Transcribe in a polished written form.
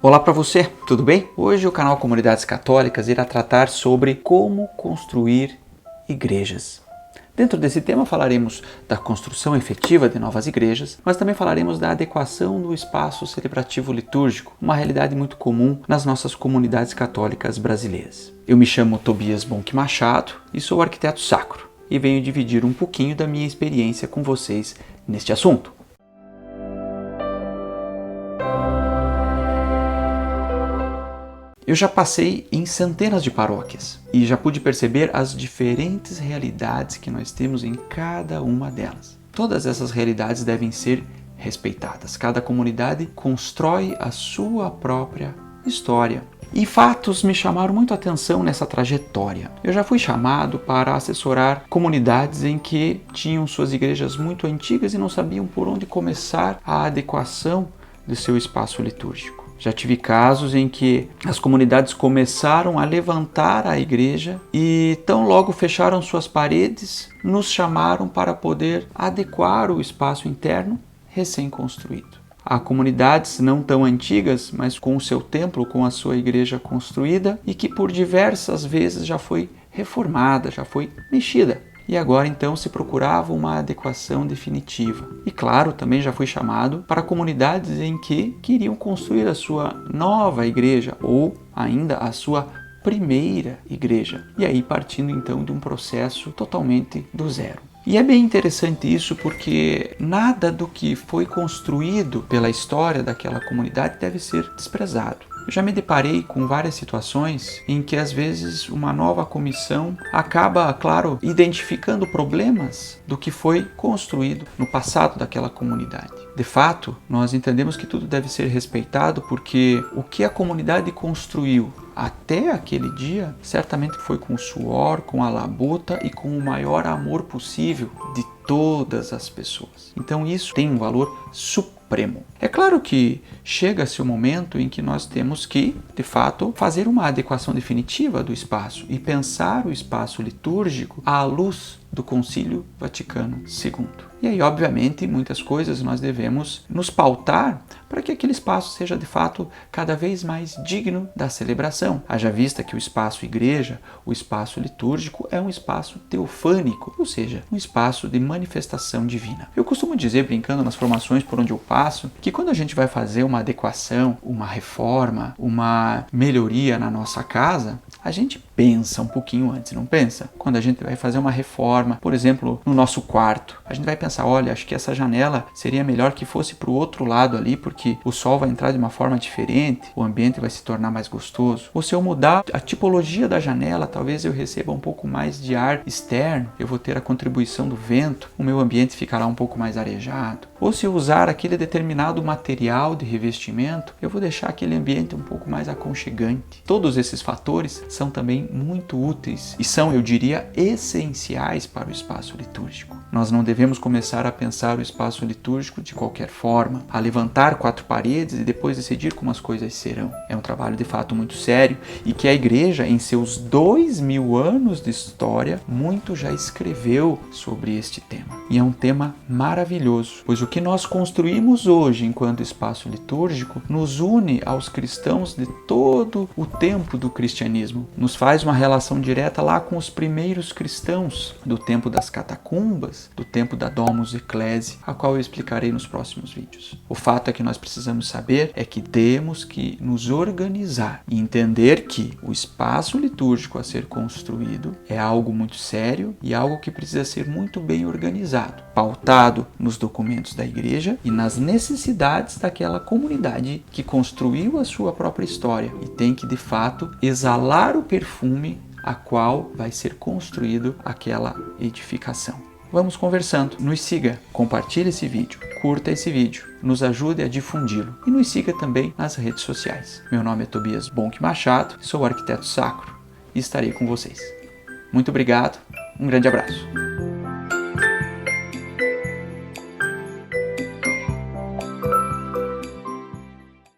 Olá para você, tudo bem? Hoje o canal Comunidades Católicas irá tratar sobre como construir igrejas. Dentro desse tema falaremos da construção efetiva de novas igrejas, mas também falaremos da adequação do espaço celebrativo litúrgico, uma realidade muito comum nas nossas comunidades católicas brasileiras. Eu me chamo Tobias Bonk Machado e sou arquiteto sacro e venho dividir um pouquinho da minha experiência com vocês neste assunto. Eu já passei em centenas de paróquias e já pude perceber as diferentes realidades que nós temos em cada uma delas. Todas essas realidades devem ser respeitadas. Cada comunidade constrói a sua própria história. E fatos me chamaram muito a atenção nessa trajetória. Eu já fui chamado para assessorar comunidades em que tinham suas igrejas muito antigas e não sabiam por onde começar a adequação do seu espaço litúrgico. Já tive casos em que as comunidades começaram a levantar a igreja e tão logo fecharam suas paredes, nos chamaram para poder adequar o espaço interno recém-construído. Há comunidades não tão antigas, mas com o seu templo, com a sua igreja construída e que por diversas vezes já foi reformada, já foi mexida. E agora então se procurava uma adequação definitiva. E claro, também já fui chamado para comunidades em que queriam construir a sua nova igreja ou ainda a sua primeira igreja. E aí partindo então de um processo totalmente do zero. E é bem interessante isso porque nada do que foi construído pela história daquela comunidade deve ser desprezado. Eu já me deparei com várias situações em que às vezes uma nova comissão acaba, claro, identificando problemas do que foi construído no passado daquela comunidade. De fato, nós entendemos que tudo deve ser respeitado porque o que a comunidade construiu até aquele dia certamente foi com o suor, com a labuta e com o maior amor possível de todas as pessoas. Então isso tem um valor supremo. É claro que chega-se o momento em que nós temos que, de fato, fazer uma adequação definitiva do espaço e pensar o espaço litúrgico à luz do Concílio Vaticano II. E aí, obviamente, muitas coisas nós devemos nos pautar para que aquele espaço seja, de fato, cada vez mais digno da celebração. Haja vista que o espaço igreja, o espaço litúrgico, é um espaço teofânico, ou seja, um espaço de manifestação divina. Eu costumo dizer, brincando nas formações por onde eu passo, que quando a gente vai fazer uma adequação, uma reforma, uma melhoria na nossa casa, a gente pensa um pouquinho antes, não pensa? Quando a gente vai fazer uma reforma, por exemplo, no nosso quarto, a gente vai pensar, olha, acho que essa janela seria melhor que fosse para o outro lado ali, porque o sol vai entrar de uma forma diferente, o ambiente vai se tornar mais gostoso. Ou se eu mudar a tipologia da janela, talvez eu receba um pouco mais de ar externo, eu vou ter a contribuição do vento, o meu ambiente ficará um pouco mais arejado. Ou se eu usar aquele determinado material de revestimento, eu vou deixar aquele ambiente um pouco mais aconchegante. Todos esses fatores são também muito úteis e são, eu diria, essenciais para o espaço litúrgico. Nós não devemos começar a pensar o espaço litúrgico de qualquer forma, a levantar 4 paredes e depois decidir como as coisas serão. É um trabalho de fato muito sério e que a igreja, em seus 2000 anos de história, muito já escreveu sobre este tema. E é um tema maravilhoso, pois o que nós construímos hoje enquanto espaço litúrgico nos une aos cristãos de todo o tempo do cristianismo. Nos faz uma relação direta lá com os primeiros cristãos do tempo das catacumbas, do tempo da Domus Ecclesiae, a qual eu explicarei nos próximos vídeos. O fato é que nós precisamos saber é que temos que nos organizar e entender que o espaço litúrgico a ser construído é algo muito sério e algo que precisa ser muito bem organizado, pautado nos documentos da igreja e nas necessidades daquela comunidade que construiu a sua própria história e tem que, de fato, exalar o perfume a qual vai ser construído aquela edificação. Vamos conversando. Nos siga, compartilhe esse vídeo, curta esse vídeo, nos ajude a difundi-lo e nos siga também nas redes sociais. Meu nome é Tobias Bonk Machado, sou arquiteto sacro e estarei com vocês. Muito obrigado, um grande abraço.